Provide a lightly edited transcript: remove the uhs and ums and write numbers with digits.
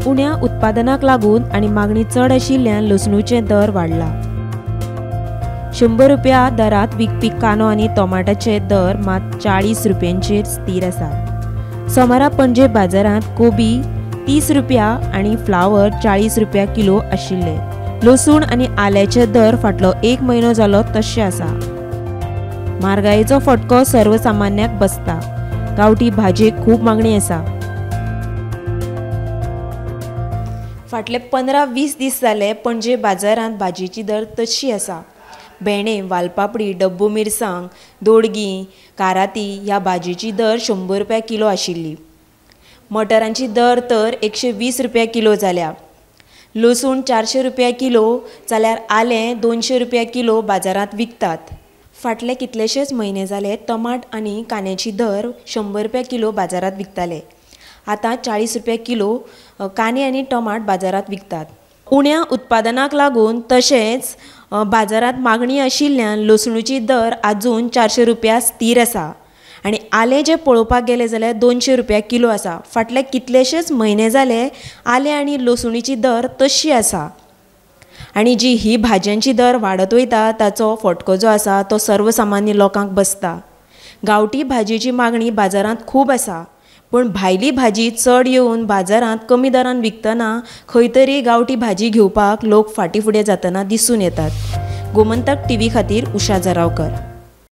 उण्या उत्पादनाक लागून आणि मागणी चढ आशिल्ल्यान लसणूचे दर वाडला। 100 रुपया दरात विकपी कानो आणि टोमाटाचे दर मात 40 रुपयांचेर स्थिर आसा। सोमारा पणजे बाजारात कोबी 30 रुपया आणि फ्लावर 40 रुपया किलो आशिल्ले। लसूण आणि आल्याचे दर फाटलो 1 म्हयनो जालो तशे आसा। म्हारगायेचो फटको सर्वसामान्याक बसता। गांवठी भाजयेक खूब मागणी आसा। फाटले 15-20 दीस जाले पणजे बाजारात भाजयेची दर तशी आसा। भेंडे, वालपापडी, डब्बू मिरसांग, दोडगी, काराती ह्या भाजयेची दर 100 रुपया किलो आशिल्ली। मटरांची दर तर 120 रुपया किलो जाल्या। लसूण 400 रुपया किलो जाल्यार आलें 200 रुपया किलो बाजारात विकतात। फाटले कितलेशेच म्हयने जाले टमाट आणि कांद्याची दर 100 रुपया किलो बाजारात विकताले। आता 40 रुपया किलो कांदे आणि टमाट बाजारात विकतात। उण्या उत्पादनाक लागून तशेंच बाजारात मागणी आशिल्ल्यान लसणूची दर आजून 400 रुपया स्थिर आसा आणि आलें जे पळोवपाक गेले जाल्यार 200 रुपया किलो आसा। फाटले कितलेशेच म्हयने जाले आलें आणि लसणीची दर तशी आसा आणि जी ही भाज्यांची दर वाडत वयता ताचो फटको जो आसा तो सर्वसामान्य लोकांक बसता। गांवठी भाजयेची मागणी बाजारात खूब आसा, पण भायली भाजी चड येवन बाजारात कमी दरान विकतना खंय तरी गांवठी भाजी घेवपाक लोक फाटीं फुडें जातना दिसून येतात। गोमंतक टीव्ही खातीर उषा जरावकर।